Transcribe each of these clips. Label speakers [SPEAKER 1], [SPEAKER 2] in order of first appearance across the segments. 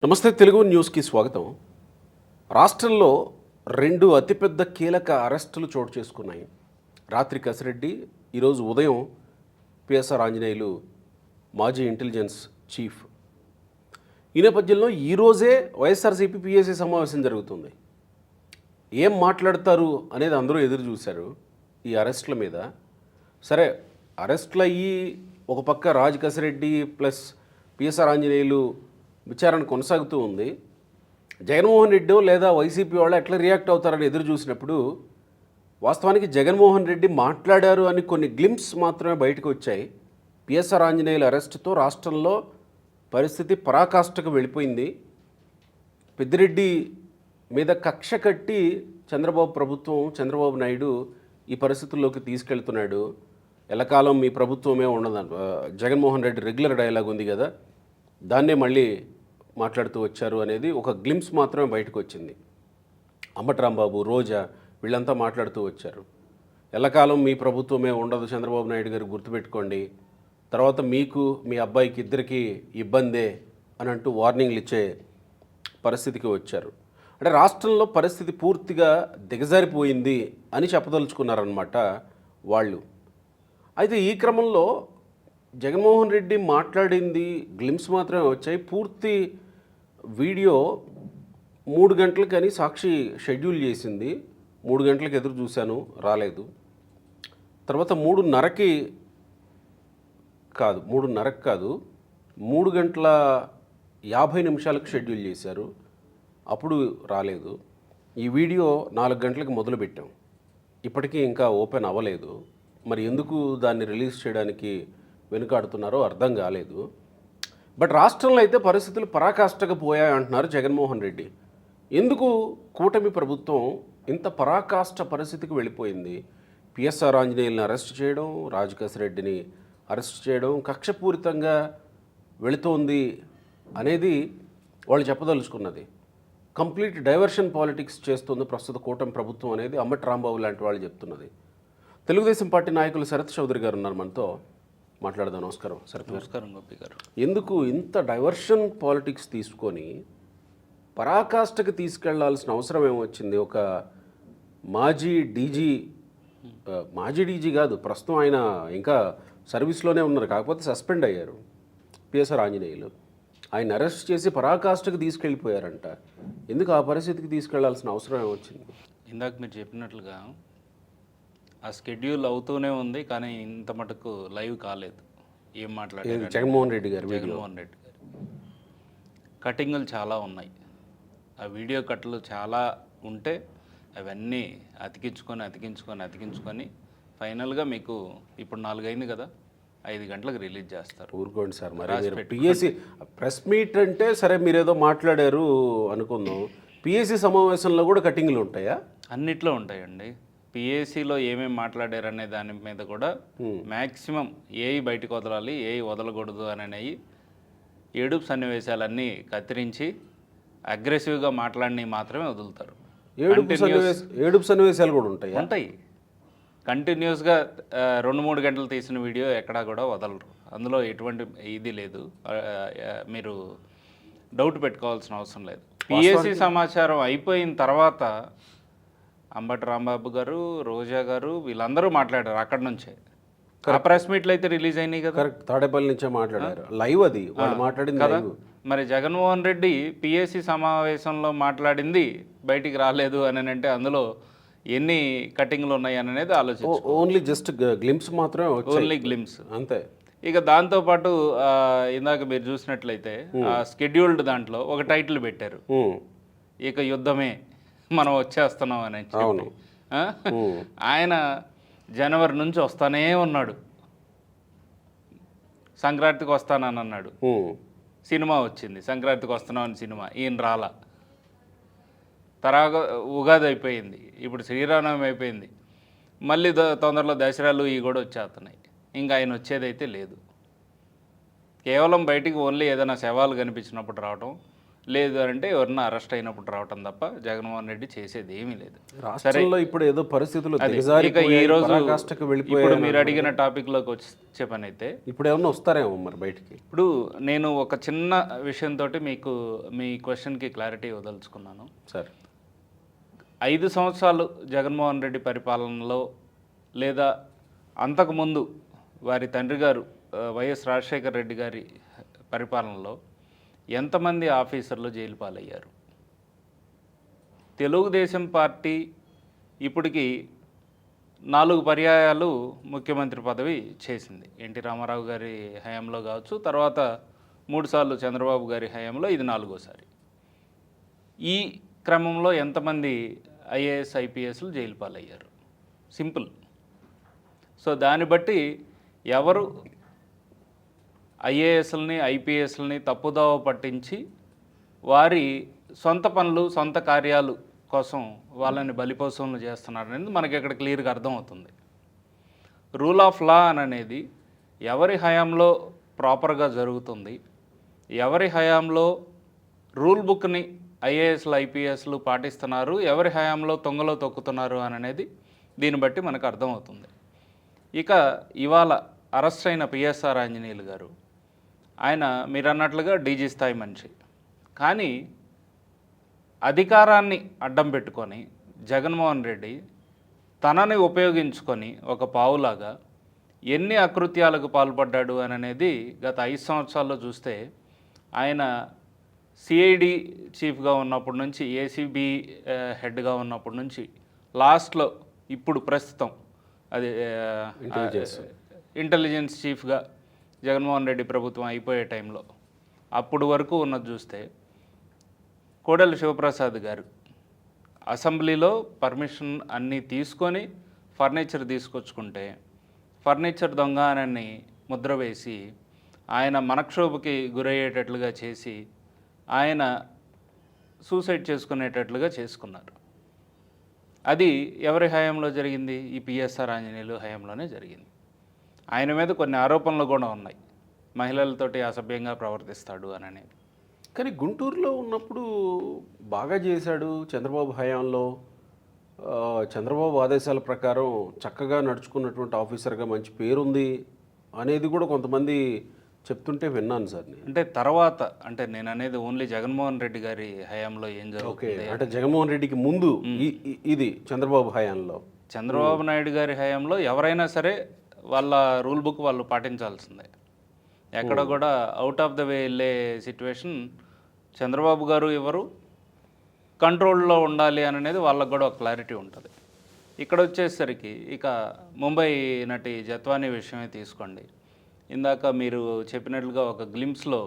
[SPEAKER 1] నమస్తే తెలుగు న్యూస్కి స్వాగతం. రాష్ట్రంలో రెండు అతిపెద్ద కీలక అరెస్టులు చోటు చేసుకున్నాయి. రాత్రి కసిరెడ్డి, ఈరోజు ఉదయం పిఎస్ఆర్ ఆంజనేయులు, మాజీ ఇంటెలిజెన్స్ చీఫ్. ఈ నేపథ్యంలో ఈరోజే వైఎస్ఆర్సీపీ పిఎస్సీ సమావేశం జరుగుతుంది. ఏం మాట్లాడతారు అనేది అందరూ ఎదురు చూశారు ఈ అరెస్టుల మీద. సరే, అరెస్టులు అయ్యి ఒక పక్క రాజ్ కసిరెడ్డి ప్లస్ పిఎస్ఆర్ ఆంజనేయులు విచారణ కొనసాగుతూ ఉంది. జగన్మోహన్ రెడ్డి లేదా వైసీపీ వాళ్ళు ఎట్లా రియాక్ట్ అవుతారని ఎదురు చూసినప్పుడు వాస్తవానికి జగన్మోహన్ రెడ్డి మాట్లాడారు అని కొన్ని గ్లింప్స్ మాత్రమే బయటకు వచ్చాయి. పిఎస్ఆర్ ఆంజనేయుల అరెస్టుతో రాష్ట్రంలో పరిస్థితి పరాకాష్ఠకు వెళ్ళిపోయింది. పెద్దిరెడ్డి మీద కక్ష కట్టి చంద్రబాబు నాయుడు ఈ పరిస్థితుల్లోకి తీసుకెళ్తున్నాడు. ఎల్లకాలం మీ ప్రభుత్వమే ఉండదు, జగన్మోహన్ రెడ్డి రెగ్యులర్ డైలాగ్ ఉంది కదా, దాన్నే మళ్ళీ మాట్లాడుతూ వచ్చారు అనేది ఒక గ్లింప్స్ మాత్రమే బయటకు వచ్చింది. అంబటి రాంబాబు, రోజా వీళ్ళంతా మాట్లాడుతూ వచ్చారు. ఎల్లకాలం మీ ప్రభుత్వమే ఉండదు చంద్రబాబు నాయుడు గారు, గుర్తుపెట్టుకోండి, తర్వాత మీకు మీ అబ్బాయికి ఇద్దరికి ఇబ్బందే అని అంటూ వార్నింగ్లు ఇచ్చే పరిస్థితికి వచ్చారు. అంటే రాష్ట్రంలో పరిస్థితి పూర్తిగా దిగజారిపోయింది అని చెప్పదలుచుకున్నారన్నమాట వాళ్ళు. అయితే ఈ క్రమంలో జగన్మోహన్ రెడ్డి మాట్లాడింది గ్లిమ్స్ మాత్రమే వచ్చాయి. పూర్తి వీడియో 3 గంటలకని సాక్షి షెడ్యూల్ చేసింది. 3 గంటలకు ఎదురు చూశాను, రాలేదు. తర్వాత 3:30కి కాదు 3 గంటల 50 నిమిషాలకు షెడ్యూల్ చేశారు, అప్పుడు రాలేదు. ఈ వీడియో 4 గంటలకు మొదలుపెట్టాం, ఇప్పటికీ ఇంకా ఓపెన్ అవ్వలేదు. మరి ఎందుకు దాన్ని రిలీజ్ చేయడానికి వెనుకాడుతున్నారో అర్థం కాలేదు. బట్ రాష్ట్రంలో అయితే పరిస్థితులు పరాకాష్ఠగా పోయాయి అంటున్నారు జగన్మోహన్ రెడ్డి. ఎందుకు కూటమి ప్రభుత్వం ఇంత పరాకాష్ఠ పరిస్థితికి వెళ్ళిపోయింది? పిఎస్ఆర్ ఆంజనేయులను అరెస్ట్ చేయడం, రాజ్ కసిరెడ్డిని అరెస్ట్ చేయడం కక్షపూరితంగా వెళుతోంది అనేది వాళ్ళు చెప్పదలుచుకున్నది. కంప్లీట్ డైవర్షన్ పాలిటిక్స్ చేస్తుంది ప్రస్తుత కూటమి ప్రభుత్వం అనేది అంబటి రాంబాబు లాంటి వాళ్ళు చెప్తున్నది. తెలుగుదేశం పార్టీ నాయకులు శరత్ చౌదరి గారు ఉన్నారు మనతో, మాట్లాడదాం. నమస్కారం శరత్.
[SPEAKER 2] నమస్కారం గోపి గారు.
[SPEAKER 1] ఎందుకు ఇంత డైవర్షన్ పాలిటిక్స్ తీసుకొని పరాకాష్ఠకి తీసుకెళ్లాల్సిన అవసరం ఏమొచ్చింది? ఒక మాజీ డీజీ కాదు, ప్రస్తుతం ఆయన ఇంకా సర్వీస్లోనే ఉన్నారు, కాకపోతే సస్పెండ్ అయ్యారు, పిఎస్ఆర్ ఆంజనేయులు. ఆయన అరెస్ట్ చేసి పరాకాష్ఠకి తీసుకెళ్ళిపోయారంట. ఎందుకు ఆ పరిస్థితికి తీసుకెళ్లాల్సిన అవసరం ఏమొచ్చింది?
[SPEAKER 2] ఇందాక మీరు చెప్పినట్లుగా ఆ షెడ్యూల్ అవుతూనే ఉంది, కానీ ఇంత మటుకు లైవ్ కాలేదు. ఏం మాట్లాడారు
[SPEAKER 1] జగన్మోహన్ రెడ్డి గారు
[SPEAKER 2] కటింగులు చాలా ఉన్నాయి. ఆ వీడియో కట్లు చాలా ఉంటే అవన్నీ అతికించుకొని ఫైనల్గా మీకు ఇప్పుడు 4 అయింది కదా, 5 గంటలకు రిలీజ్ చేస్తారు.
[SPEAKER 1] ఊరుకోండి సార్, మరి పిఎస్సి ప్రెస్ మీట్ అంటే సరే మీరేదో మాట్లాడారు అనుకుందాం, పిఎస్సి సమావేశంలో కూడా కటింగ్లు ఉంటాయా?
[SPEAKER 2] అన్నిట్లో ఉంటాయండి. పిఏసీలో ఏమేమి మాట్లాడారు అనే దాని మీద కూడా మ్యాక్సిమం ఏవి బయటకు వదలాలి, ఏవి వదలకూడదు అని అనేవి ఏడుపు సన్నివేశాలన్నీ కత్తిరించి అగ్రెసివ్గా మాట్లాడినవి మాత్రమే వదులుతారు.
[SPEAKER 1] ఏడుపు సన్నివేశాలు కూడా ఉంటాయి.
[SPEAKER 2] కంటిన్యూస్గా 2-3 గంటలు తీసిన వీడియో ఎక్కడా కూడా వదలరు. అందులో ఎటువంటి ఇది లేదు, మీరు డౌట్ పెట్టుకోవాల్సిన అవసరం లేదు. పిఎస్సి సమాచారం అయిపోయిన తర్వాత అంబటి రాంబాబు గారు, రోజా గారు వీళ్ళందరూ మాట్లాడారు అక్కడి నుంచే. ఆ ప్రెస్ మీట్లు అయితే రిలీజ్ అయినాయి కదా,
[SPEAKER 1] కరెక్ట్, తాడేపల్లి నుంచే మాట్లాడారు, లైవ్ అది వాళ్ళు మాట్లాడింది కదా.
[SPEAKER 2] మరి జగన్మోహన్ రెడ్డి పిఎస్సి సమావేశంలో మాట్లాడింది బయటికి రాలేదు అని అంటే అందులో ఎన్ని కటింగ్లు ఉన్నాయి అని అనేది ఆలోచించు.
[SPEAKER 1] ఓన్లీ జస్ట్ గ్లింప్స్ మాత్రమే,
[SPEAKER 2] ఓన్లీ గ్లింప్స్
[SPEAKER 1] అంతే.
[SPEAKER 2] ఇక దాంతోపాటు ఇందాక మీరు చూసినట్లయితే షెడ్యూల్డ్ దాంట్లో ఒక టైటిల్ పెట్టారు, ఇక యుద్ధమే మనం వచ్చేస్తున్నాం అని చెప్పి. ఆయన జనవరి నుంచి వస్తానే ఉన్నాడు, సంక్రాంతికి వస్తానని అన్నాడు, సినిమా వచ్చింది, సంక్రాంతికి వస్తున్నాం అని సినిమా, ఈయన రాలా. తర్వాత ఉగాది అయిపోయింది, ఇప్పుడు శ్రీరామనవమి అయిపోయింది, మళ్ళీ తొందరలో దసరాలు ఇవి కూడా వచ్చేస్తున్నాయి. ఇంకా ఆయన వచ్చేదైతే లేదు. కేవలం బయటికి ఓన్లీ ఏదైనా శవాలు కనిపించినప్పుడు రావటం, లేదు అంటే ఎవరన్నా అరెస్ట్ అయినప్పుడు రావటం తప్ప జగన్మోహన్ రెడ్డి చేసేది ఏమీ లేదు.
[SPEAKER 1] రాష్ట్రంలో ఇప్పుడు ఏదో పరిస్థితులు
[SPEAKER 2] ఇక
[SPEAKER 1] దిగజారిపోయాయి,
[SPEAKER 2] ఈ రోజు
[SPEAKER 1] పరాకాష్ఠకు
[SPEAKER 2] ఇప్పుడు
[SPEAKER 1] వెళ్ళిపోయాయి.
[SPEAKER 2] మీరు అడిగిన టాపిక్లోకి వచ్చే పని అయితే
[SPEAKER 1] ఇప్పుడు ఏమన్నా వస్తారేమో మరి బయటికి.
[SPEAKER 2] ఇప్పుడు నేను ఒక చిన్న విషయంతో మీకు మీ క్వశ్చన్కి క్లారిటీ వదలుచుకున్నాను.
[SPEAKER 1] సరే,
[SPEAKER 2] 5 సంవత్సరాలు జగన్మోహన్ రెడ్డి పరిపాలనలో లేదా అంతకుముందు వారి తండ్రి గారు వైఎస్ రాజశేఖర రెడ్డి గారి పరిపాలనలో ఎంతమంది ఆఫీసర్లు జైలు పాలయ్యారు? తెలుగుదేశం పార్టీ ఇప్పటికి 4 పర్యాయాలు ముఖ్యమంత్రి పదవి చేసింది. ఎన్టీ రామారావు గారి హయాంలో కావచ్చు, తర్వాత 3 సార్లు చంద్రబాబు గారి హయాంలో, ఇది 4వసారి. ఈ క్రమంలో ఎంతమంది ఐఏఎస్ ఐపీఎస్లు జైలు పాలయ్యారు? సింపుల్. సో దాన్ని బట్టి ఎవరు ఐఏఎస్లని ఐపీఎస్లని తప్పుదోవ పట్టించి వారి సొంత పనులు సొంత కార్యాలు కోసం వాళ్ళని బలిపోసంలు చేస్తున్నారనేది మనకి ఇక్కడ క్లియర్గా అర్థమవుతుంది. రూల్ ఆఫ్ లా అనేది ఎవరి హయాంలో ప్రాపర్గా జరుగుతుంది, ఎవరి హయాంలో రూల్ బుక్ని ఐఏఎస్లు ఐపీఎస్లు పాటిస్తున్నారు, ఎవరి హయాంలో తొంగలో తొక్కుతున్నారు అనేది దీన్ని బట్టి మనకు అర్థమవుతుంది. ఇక ఇవాళ అరెస్ట్ అయిన పిఎస్ఆర్ ఆంజనేయులు గారు, ఆయన మీరు అన్నట్లుగా డీజీ స్థాయి మనిషి, కానీ అధికారాన్ని అడ్డం పెట్టుకొని జగన్మోహన్ రెడ్డి తనని ఉపయోగించుకొని ఒక పావులాగా ఎన్ని అకృత్యాలకు పాల్పడ్డాడు అనేది గత 5 సంవత్సరాల్లో చూస్తే, ఆయన సిఐడి చీఫ్గా ఉన్నప్పటి నుంచి, ఏసీబీ హెడ్గా ఉన్నప్పటి నుంచి, లాస్ట్లో ఇప్పుడు ప్రస్తుతం అది ఇంటెలిజెన్స్ చీఫ్గా జగన్మోహన్ రెడ్డి ప్రభుత్వం అయిపోయే టైంలో అప్పుడు వరకు ఉన్నది చూస్తే, కోడెల శివప్రసాద్ గారు అసెంబ్లీలో పర్మిషన్ అన్నీ తీసుకొని ఫర్నిచర్ తీసుకొచ్చుకుంటే, ఫర్నిచర్ దొంగ అని ముద్ర వేసి ఆయన మనక్షోభకి గురయ్యేటట్లుగా చేసి ఆయన సూసైడ్ చేసుకునేటట్లుగా చేసుకున్నారు. అది ఎవరి హయాంలో జరిగింది? ఈ పిఎస్ఆర్ ఆంజనేయులు హయాంలోనే జరిగింది. ఆయన మీద కొన్ని ఆరోపణలు కూడా ఉన్నాయి, మహిళలతోటి అసభ్యంగా ప్రవర్తిస్తాడు అనేది.
[SPEAKER 1] కానీ గుంటూరులో ఉన్నప్పుడు బాగా చేశాడు చంద్రబాబు హయాంలో. చంద్రబాబు ఆదేశాల ప్రకారం చక్కగా నడుచుకున్నటువంటి ఆఫీసర్గా మంచి పేరుంది అనేది కూడా కొంతమంది చెప్తుంటే విన్నాను సార్ నేను.
[SPEAKER 2] అంటే తర్వాత, అంటే నేను అనేది ఓన్లీ జగన్మోహన్ రెడ్డి గారి హయాంలో ఏం
[SPEAKER 1] ఓకే,
[SPEAKER 2] జరుగుతుంది
[SPEAKER 1] అంటే జగన్మోహన్ రెడ్డికి ముందు ఇది చంద్రబాబు హయాంలో,
[SPEAKER 2] చంద్రబాబు నాయుడు గారి హయాంలో ఎవరైనా సరే వాళ్ళ రూల్ బుక్ వాళ్ళు పాటించాల్సిందే. ఎక్కడ కూడా అవుట్ ఆఫ్ ద వే వెళ్ళే సిచ్యువేషన్ చంద్రబాబు గారు ఎవరు, కంట్రోల్లో ఉండాలి అనేది వాళ్ళకు కూడా ఒక క్లారిటీ ఉంటుంది. ఇక్కడ వచ్చేసరికి ఇక ముంబై నటి జత్వానీ విషయమే తీసుకోండి. ఇందాక మీరు చెప్పినట్లుగా ఒక గ్లింప్స్లో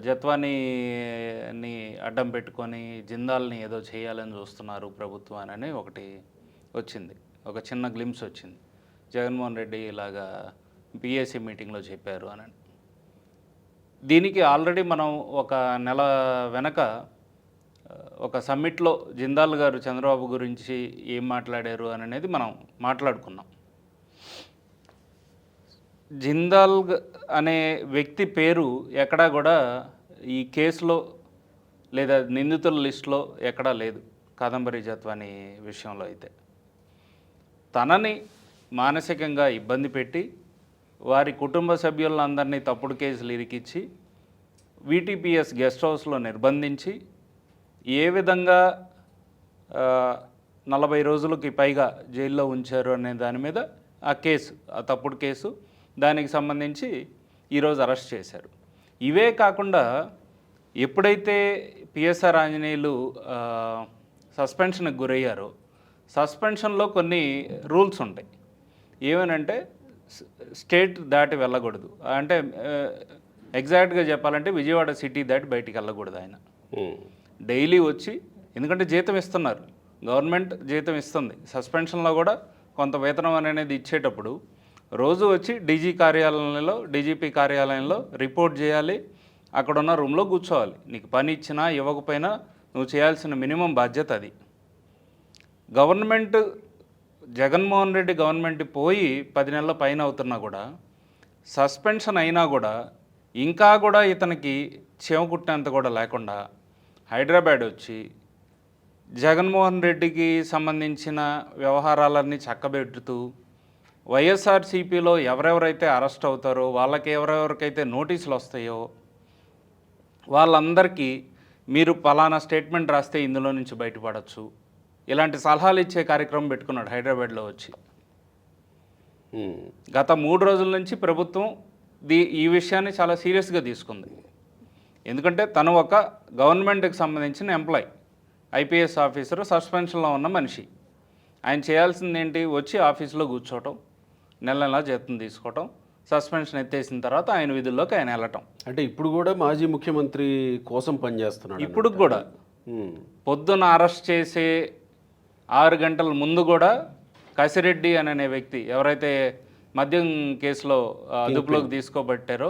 [SPEAKER 2] జత్వానీని అడ్డం పెట్టుకొని జిందాల్ని ఏదో చేయాలని చూస్తున్నారు ప్రభుత్వం అని ఒకటి వచ్చింది, ఒక చిన్న గ్లింప్స్ వచ్చింది. జగన్మోహన్ రెడ్డి ఇలాగా పిఎస్సి మీటింగ్లో చెప్పారు అని. దీనికి ఆల్రెడీ మనం ఒక నెల వెనక ఒక సమ్మిట్లో జిందాల్ గారు చంద్రబాబు గురించి ఏం మాట్లాడారు అనేది మనం మాట్లాడుకున్నాం. జిందాల్ అనే వ్యక్తి పేరు ఎక్కడా కూడా ఈ కేసులో లేదా నిందితుల లిస్టులో ఎక్కడా లేదు. కాదంబరి జత్వానీ విషయంలో అయితే తనని మానసికంగా ఇబ్బంది పెట్టి వారి కుటుంబ సభ్యులందరినీ తప్పుడు కేసులు ఇరికిచ్చి వీటీపీఎస్ గెస్ట్ హౌస్లో నిర్బంధించి ఏ విధంగా 40 రోజులకి పైగా జైల్లో ఉంచారు అనే దాని మీద ఆ కేసు, ఆ తప్పుడు కేసు, దానికి సంబంధించి ఈరోజు అరెస్ట్ చేశారు. ఇవే కాకుండా ఎప్పుడైతే పిఎస్ఆర్ ఆంజనేయులు సస్పెన్షన్కి గురయ్యారో, సస్పెన్షన్లో కొన్ని రూల్స్ ఉంటాయి. ఏమనంటే స్టేట్ దాటి వెళ్ళకూడదు, అంటే ఎగ్జాక్ట్గా చెప్పాలంటే విజయవాడ సిటీ దాటి బయటికి వెళ్ళకూడదు. ఆయన డైలీ వచ్చి, ఎందుకంటే జీతం ఇస్తున్నారు, గవర్నమెంట్ జీతం ఇస్తుంది, సస్పెన్షన్లో కూడా కొంత వేతనం అనేది ఇచ్చేటప్పుడు రోజు వచ్చి డీజీపీ కార్యాలయంలో రిపోర్ట్ చేయాలి, అక్కడున్న రూమ్లో కూర్చోవాలి. నీకు పని ఇచ్చినా ఇవ్వకపోయినా నువ్వు చేయాల్సిన మినిమం బాధ్యత అది. గవర్నమెంట్, జగన్మోహన్ రెడ్డి గవర్నమెంట్ పోయి 10 నెలల పైన అవుతున్నా కూడా, సస్పెన్షన్ అయినా కూడా ఇంకా కూడా ఇతనికి చెమ కుట్టినంత కూడా లేకుండా హైదరాబాద్ వచ్చి జగన్మోహన్ రెడ్డికి సంబంధించిన వ్యవహారాలన్నీ చక్కబెట్టుతూ వైఎస్ఆర్సీపీలో ఎవరెవరైతే అరెస్ట్ అవుతారో వాళ్ళకి ఎవరెవరికైతే నోటీసులు వస్తాయో వాళ్ళందరికీ మీరు పలానా స్టేట్మెంట్ రాస్తే ఇందులో నుంచి బయటపడవచ్చు ఇలాంటి సలహాలు ఇచ్చే కార్యక్రమం పెట్టుకున్నాడు హైదరాబాద్లో వచ్చి. గత 3 రోజుల నుంచి ప్రభుత్వం ఈ విషయాన్ని చాలా సీరియస్గా తీసుకుంది. ఎందుకంటే తను ఒక గవర్నమెంట్కి సంబంధించిన ఎంప్లాయ్, ఐపీఎస్ ఆఫీసరు, సస్పెన్షన్లో ఉన్న మనిషి. ఆయన చేయాల్సింది ఏంటి? వచ్చి ఆఫీస్లో కూర్చోవటం, నెల నెలా జీతం తీసుకోవటం, సస్పెన్షన్ ఎత్తేసిన తర్వాత ఆయన విధుల్లోకి ఆయన వెళ్ళటం.
[SPEAKER 1] అంటే ఇప్పుడు కూడా మాజీ ముఖ్యమంత్రి కోసం పనిచేస్తున్నాడు.
[SPEAKER 2] ఇప్పుడు కూడా పొద్దున అరెస్ట్ చేసే 6 గంటల ముందు కూడా కసిరెడ్డి అనే వ్యక్తి ఎవరైతే మద్యం కేసులో అదుపులోకి తీసుకోబట్టారో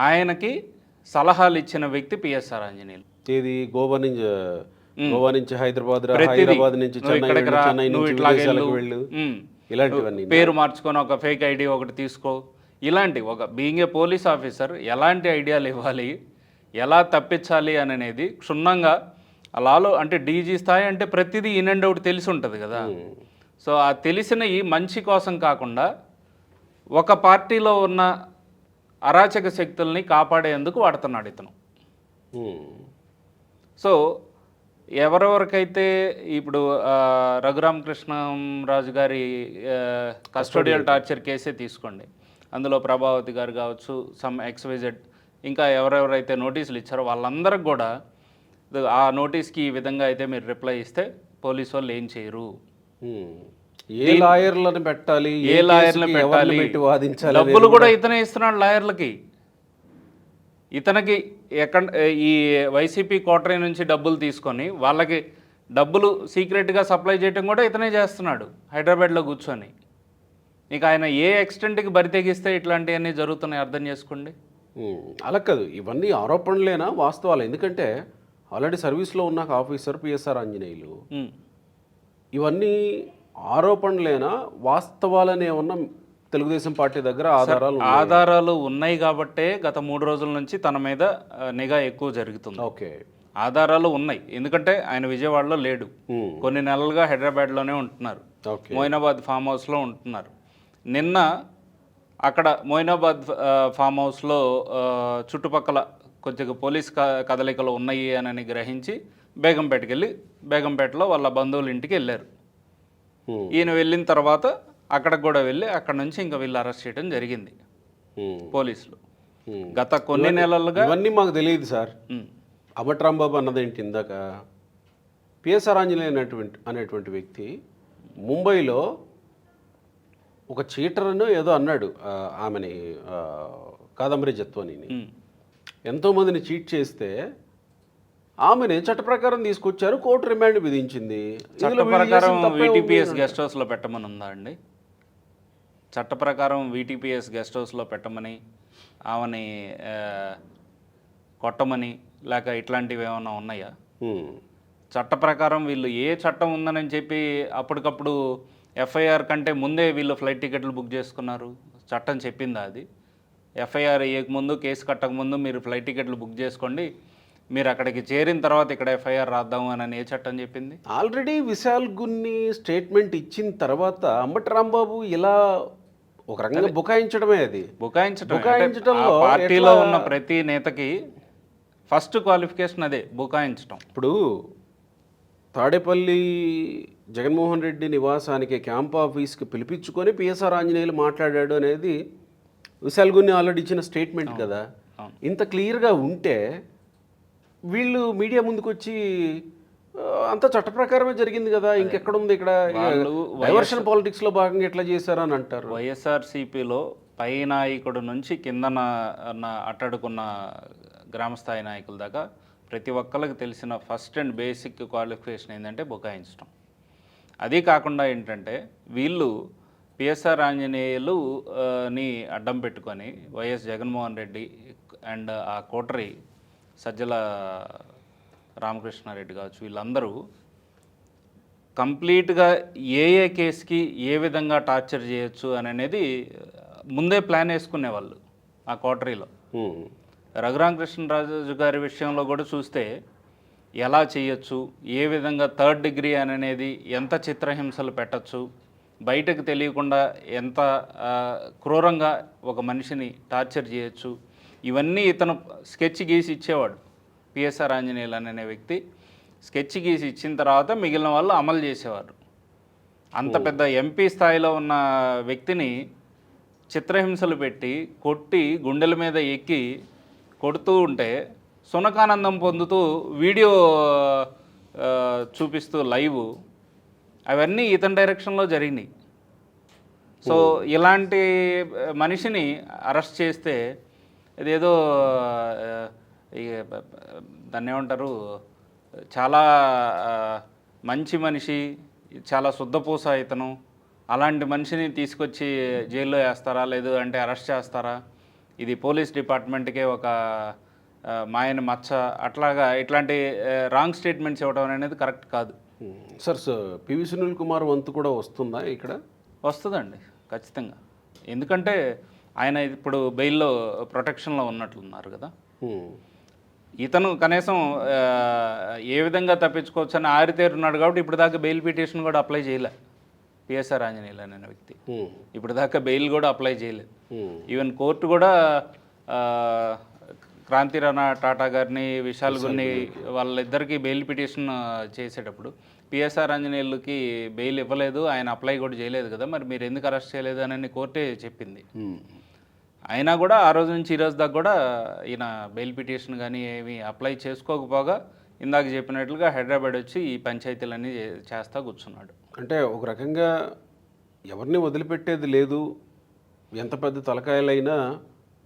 [SPEAKER 2] ఆయనకి సలహాలు ఇచ్చిన వ్యక్తి పిఎస్ఆర్ ఆంజనేయులు.
[SPEAKER 1] ఏది గోవా నుంచి హైదరాబాద్ నుంచి చెన్నై నుంచి విదేశాలకు వెళ్ళు, ఇలాంటివన్నీ
[SPEAKER 2] పేరు మార్చుకొని ఒక ఫేక్ ఐడి ఒకటి తీసుకో, ఇలాంటి ఒక బీయింగ్ ఏ పోలీస్ ఆఫీసర్ ఎలాంటి ఐడియాలు ఇవ్వాలి, ఎలా తప్పించాలి అనేది క్షుణ్ణంగా అలాలో అంటే డీజీ స్థాయి అంటే ప్రతిదీ ఇన్ అండ్ అవుట్ తెలిసి ఉంటుంది కదా. సో ఆ తెలిసిన ఈ మంచి కోసం కాకుండా ఒక పార్టీలో ఉన్న అరాచక శక్తుల్ని కాపాడేందుకు వాడుతున్నాడు ఇతను. సో ఎవరెవరికైతే ఇప్పుడు రఘురామకృష్ణరాజు గారి కస్టోడియల్ టార్చర్ కేసే తీసుకోండి, అందులో ప్రభావతి గారు కావచ్చు, సమ్ XYZ ఇంకా ఎవరెవరైతే నోటీసులు ఇచ్చారో వాళ్ళందరికి కూడా ఆ నోటీస్కి ఈ విధంగా అయితే మీరు రిప్లై ఇస్తే పోలీసు వాళ్ళు ఏం చేయరు,
[SPEAKER 1] ఏ లాయర్లను పెట్టాలి,
[SPEAKER 2] ఏ లాయర్లను పెట్టాలి, డబ్బులు కూడా ఇతనే ఇస్తున్నాడు లాయర్లకి. ఇతనికి ఈ వైసీపీ కోటరీ నుంచి డబ్బులు తీసుకొని వాళ్ళకి డబ్బులు సీక్రెట్గా సప్లై చేయడం కూడా ఇతనే చేస్తున్నాడు హైదరాబాద్లో కూర్చొని. ఇక ఆయన ఏ ఎక్స్టెంట్కి బరి తెగిస్తే ఇట్లాంటివన్నీ జరుగుతున్నాయి అర్థం చేసుకోండి.
[SPEAKER 1] అలా కాదు, ఇవన్నీ ఆరోపణలేనా వాస్తవాలు? ఎందుకంటే ఆల్రెడీ సర్వీస్లో ఉన్న ఆఫీసర్ పిఎస్ఆర్ ఆంజనేయులు, ఇవన్నీ ఆరోపణలేనా వాస్తవాలనే ఉన్న తెలుగుదేశం పార్టీ దగ్గర
[SPEAKER 2] ఆధారాలు ఉన్నాయి కాబట్టే గత 3 రోజుల నుంచి తన మీద నిఘా ఎక్కువ జరుగుతుంది.
[SPEAKER 1] ఓకే,
[SPEAKER 2] ఆధారాలు ఉన్నాయి. ఎందుకంటే ఆయన విజయవాడలో లేడు, కొన్ని నెలలుగా హైదరాబాద్లోనే ఉంటున్నారు, మొయినాబాద్ ఫామ్ హౌస్లో ఉంటున్నారు. నిన్న అక్కడ మొయినాబాద్ ఫామ్ హౌస్లో చుట్టుపక్కల కొద్దిగా పోలీస్ కదలికలు ఉన్నాయి అని గ్రహించి బేగంపేటకి వెళ్ళి బేగంపేటలో వాళ్ళ బంధువుల ఇంటికి వెళ్ళారు. ఈయన వెళ్ళిన తర్వాత అక్కడికి కూడా వెళ్ళి అక్కడ నుంచి ఇంకా వీళ్ళు అరెస్ట్ చేయడం జరిగింది పోలీసులు. గత కొన్ని నెలలుగా
[SPEAKER 1] ఇవన్నీ మాకు తెలియదు సార్. అమట్రాంబాబు అన్నదేంటి ఇందాక, పిఎస్ఆర్ ఆంజనేయ అనేటువంటి వ్యక్తి ముంబైలో ఒక చీటర్ను ఏదో అన్నాడు, ఆమెని కాదంబరి జత్వానిని ఎంతోమందిని చీట్ చేస్తే ఆమెని చట్ట ప్రకారం తీసుకొచ్చారు, కోర్టు రిమాండ్ విధించింది.
[SPEAKER 2] చట్ట ప్రకారం వీటీపీఎస్ గెస్ట్ హౌస్లో పెట్టమని ఉందా అండి? చట్ట ప్రకారం వీటీపీఎస్ గెస్ట్ హౌస్లో పెట్టమని, ఆమెని కొట్టమని లేక ఇట్లాంటివి ఏమైనా ఉన్నాయా? చట్ట ప్రకారం వీళ్ళు ఏ చట్టం ఉందని చెప్పి అప్పటికప్పుడు ఎఫ్ఐఆర్ కంటే ముందే వీళ్ళు ఫ్లైట్ టికెట్లు బుక్ చేసుకున్నారు? చట్టం చెప్పిందా అది? ఎఫ్ఐఆర్ వేయకముందు, కేసు కట్టకముందు మీరు ఫ్లైట్ టికెట్లు బుక్ చేసుకోండి, మీరు అక్కడికి చేరిన తర్వాత ఇక్కడ ఎఫ్ఐఆర్ రాద్దాము అని ఏ చట్టం చెప్పింది?
[SPEAKER 1] ఆల్రెడీ విశాల్ గున్ని స్టేట్మెంట్ ఇచ్చిన తర్వాత అంబటి రాంబాబు ఇలా ఒక రకంగా బుకాయించడమే. అది
[SPEAKER 2] బుకాయించడంలో పార్టీలో ఉన్న ప్రతి నేతకి ఫస్ట్ క్వాలిఫికేషన్ అదే, బుకాయించడం.
[SPEAKER 1] ఇప్పుడు తాడేపల్లి జగన్మోహన్ రెడ్డి నివాసానికి క్యాంప్ ఆఫీస్కి పిలిపించుకొని పిఎస్ఆర్ ఆంజనేయులు మాట్లాడాడు అనేది విశాల్ గున్ని ఆల్రెడీ ఇచ్చిన స్టేట్మెంట్ కదా. ఇంత క్లియర్గా ఉంటే వీళ్ళు మీడియా ముందుకు వచ్చి అంత చట్ట ప్రకారమే జరిగింది కదా, ఇంకెక్కడుంది ఇక్కడ డైవర్షన్ పాలిటిక్స్లో భాగంగా ఎట్లా చేశారు అని అంటారు.
[SPEAKER 2] వైఎస్ఆర్సీపీలో పై నాయకుడు నుంచి కింద అట్టడుకున్న గ్రామస్థాయి నాయకుల దాకా ప్రతి ఒక్కరికి తెలిసిన ఫస్ట్ అండ్ బేసిక్ క్వాలిఫికేషన్ ఏంటంటే బుకాయించడం. అది కాకుండా ఏంటంటే వీళ్ళు పిఎస్ఆర్ ఆంజనేయులుని అడ్డం పెట్టుకొని వైఎస్ జగన్మోహన్ రెడ్డి అండ్ ఆ కోటరీ సజ్జల రామకృష్ణారెడ్డి కావచ్చు, వీళ్ళందరూ కంప్లీట్గా ఏ కేసుకి ఏ విధంగా టార్చర్ చేయొచ్చు అనేది ముందే ప్లాన్ వేసుకునేవాళ్ళు ఆ కోటరీలో.
[SPEAKER 1] ఉమ్.
[SPEAKER 2] రఘురామకృష్ణరాజు గారి విషయంలో కూడా చూస్తే ఎలా చేయొచ్చు, ఏ విధంగా థర్డ్ డిగ్రీ అనేది ఎంత చిత్రహింసలు పెట్టచ్చు, బయటకు తెలియకుండా ఎంత క్రూరంగా ఒక మనిషిని టార్చర్ చేయొచ్చు, ఇవన్నీ ఇతను స్కెచ్ గీసి ఇచ్చేవాడు. పిఎస్ఆర్ ఆంజనేయులు అనే వ్యక్తి స్కెచ్ గీసి ఇచ్చిన తర్వాత మిగిలిన వాళ్ళు అమలు చేసేవారు. అంత పెద్ద ఎంపీ స్థాయిలో ఉన్న వ్యక్తిని చిత్రహింసలు పెట్టి కొట్టి గుండెల మీద ఎక్కి కొడుతూ ఉంటే సునకానందం పొందుతూ వీడియో చూపిస్తూ లైవ్, అవన్నీ ఇతని డైరెక్షన్లో జరిగినాయి. సో ఇలాంటి మనిషిని అరెస్ట్ చేస్తే ఇదేదో దాన్ని ఏమంటారు, చాలా మంచి మనిషి, చాలా శుద్ధపూస ఇతను, అలాంటి మనిషిని తీసుకొచ్చి జైల్లో వేస్తారా, లేదు అంటే అరెస్ట్ చేస్తారా, ఇది పోలీస్ డిపార్ట్మెంట్కే ఒక మాయని మచ్చ, అట్లాగా ఇట్లాంటి రాంగ్ స్టేట్మెంట్స్ ఇవ్వడం అనేది కరెక్ట్ కాదు.
[SPEAKER 1] సార్ పివి సునీల్ కుమార్ వంతు కూడా వస్తుందా ఇక్కడ?
[SPEAKER 2] వస్తుందండి ఖచ్చితంగా. ఎందుకంటే ఆయన ఇప్పుడు బెయిల్లో ప్రొటెక్షన్లో ఉన్నట్లున్నారు కదా. ఇతను కనీసం ఏ విధంగా తప్పించుకోవచ్చు అని ఆరితేరున్నాడు కాబట్టి ఇప్పుడు దాకా బెయిల్ పిటిషన్ కూడా అప్లై చేయలే పిఎస్ఆర్ ఆంజనేయులు అనే వ్యక్తి. ఇప్పుడు దాకా బెయిల్ కూడా అప్లై చేయలేదు. ఈవెన్ కోర్టు కూడా క్రాంతిరాణా టాటా గారిని, విశాల్ గున్ని వాళ్ళిద్దరికీ బెయిల్ పిటిషన్ చేసేటప్పుడు పిఎస్ఆర్ ఆంజనేయులకి బెయిల్ ఇవ్వలేదు, ఆయన అప్లై కూడా చేయలేదు కదా, మరి మీరు ఎందుకు అరెస్ట్ చేయలేదు అని కోర్టే చెప్పింది. అయినా కూడా ఆ రోజు నుంచి ఈ రోజు దాకా కూడా ఈయన బెయిల్ పిటిషన్ కానీ ఏమి అప్లై చేసుకోకపోగా ఇందాక చెప్పినట్లుగా హైదరాబాద్ వచ్చి ఈ పంచాయతీలన్నీ చేస్తా కూర్చున్నాడు.
[SPEAKER 1] అంటే ఒక రకంగా ఎవరిని వదిలిపెట్టేది లేదు, ఎంత పెద్ద తలకాయలైనా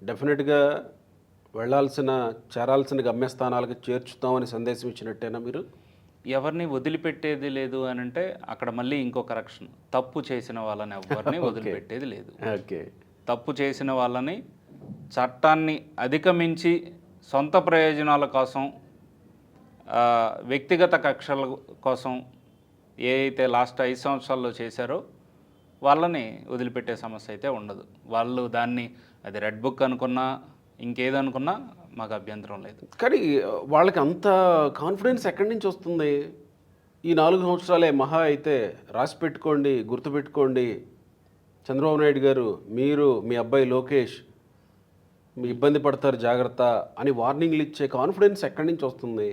[SPEAKER 1] డెఫినెట్గా చేరాల్సిన గమ్యస్థానాలకు చేర్చుతామని సందేశం ఇచ్చినట్టేనా మీరు?
[SPEAKER 2] ఎవరిని వదిలిపెట్టేది లేదు అని అంటే అక్కడ మళ్ళీ ఇంకో కరెక్షన్, తప్పు చేసిన వాళ్ళని ఎవరిని వదిలిపెట్టేది లేదు.
[SPEAKER 1] ఓకే,
[SPEAKER 2] తప్పు చేసిన వాళ్ళని చట్టాన్ని అధిగమించి సొంత ప్రయోజనాల కోసం, వ్యక్తిగత కక్షల కోసం ఏ అయితే లాస్ట్ 5 సంవత్సరాల్లో చేశారో వాళ్ళని వదిలిపెట్టే సమస్య అయితే ఉండదు. వాళ్ళు దాన్ని అది రెడ్ బుక్ అనుకున్నా ఇంకేదనుకున్నా మాకు అభ్యంతరం లేదు.
[SPEAKER 1] కానీ వాళ్ళకి అంత కాన్ఫిడెన్స్ ఎక్కడి నుంచి వస్తుంది? ఈ 4 సంవత్సరాలే మహా అయితే రాసి పెట్టుకోండి, గుర్తుపెట్టుకోండి, చంద్రబాబు నాయుడు గారు మీరు మీ అబ్బాయి లోకేష్ మీ ఇబ్బంది పడతారు జాగ్రత్త అని వార్నింగ్లు ఇచ్చే కాన్ఫిడెన్స్ ఎక్కడి నుంచి వస్తుంది?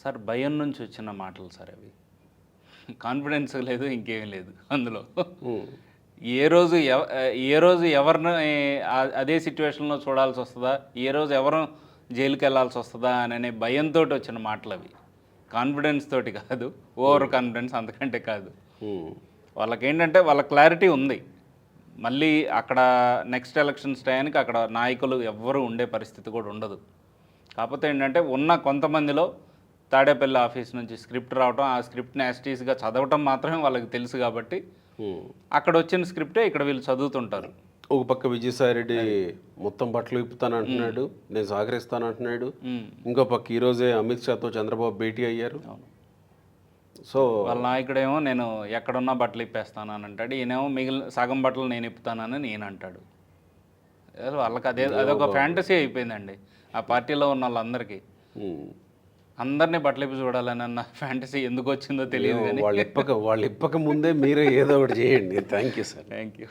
[SPEAKER 2] సార్ భయం నుంచి వచ్చిన మాటలు సార్ అవి. కాన్ఫిడెన్స్ లేదు, ఇంకేం లేదు అందులో. ఏ రోజు ఎవరిని అదే సిచ్యువేషన్లో చూడాల్సి వస్తుందా, ఏ రోజు ఎవరు జైలుకి వెళ్ళాల్సి వస్తుందా అనే భయంతో వచ్చిన మాటలు అవి. కాన్ఫిడెన్స్ తోటి కాదు, ఓవర్ కాన్ఫిడెన్స్ అంతకంటే కాదు. వాళ్ళకేంటంటే వాళ్ళ క్లారిటీ ఉంది. మళ్ళీ అక్కడ నెక్స్ట్ ఎలక్షన్స్ టైంకి అక్కడ నాయకులు ఎవ్వరూ ఉండే పరిస్థితి కూడా ఉండదు. కాకపోతే ఏంటంటే ఉన్న కొంతమందిలో తాడేపల్లి ఆఫీస్ నుంచి స్క్రిప్ట్ రావటం, ఆ స్క్రిప్ట్ని యాస్టీస్గా చదవటం మాత్రమే వాళ్ళకి తెలుసు కాబట్టి అక్కడ వచ్చిన స్క్రిప్టే ఇక్కడ వీళ్ళు చదువుతుంటారు.
[SPEAKER 1] ఒక పక్క విజయసాయిరెడ్డి మొత్తం బట్టలు విప్పుతాను అంటున్నాడు, నేను సహకరిస్తాను అంటున్నాడు. ఇంకో పక్క ఈరోజే అమిత్ షాతో చంద్రబాబు భేటీ అయ్యారు. సో
[SPEAKER 2] వాళ్ళ నాయకుడేమో నేను ఎక్కడున్నా బట్టలు ఇప్పేస్తాను అని అంటాడు, ఈయనేమో మిగిలిన సగం బట్టలు నేను ఇప్పుతానని నేను అంటాడు. వాళ్ళకి అదొక ఫ్యాంటసీ అయిపోయిందండి ఆ పార్టీలో ఉన్న వాళ్ళందరికీ. అందరినీ బట్టలు ఇప్పి చూడాలని అన్న ఫ్యాంటసీ ఎందుకు వచ్చిందో తెలియదు కానీ
[SPEAKER 1] వాళ్ళు ఇప్పక ముందే మీరే ఏదో ఒకటి చేయండి. Thank you sir.
[SPEAKER 2] Thank you.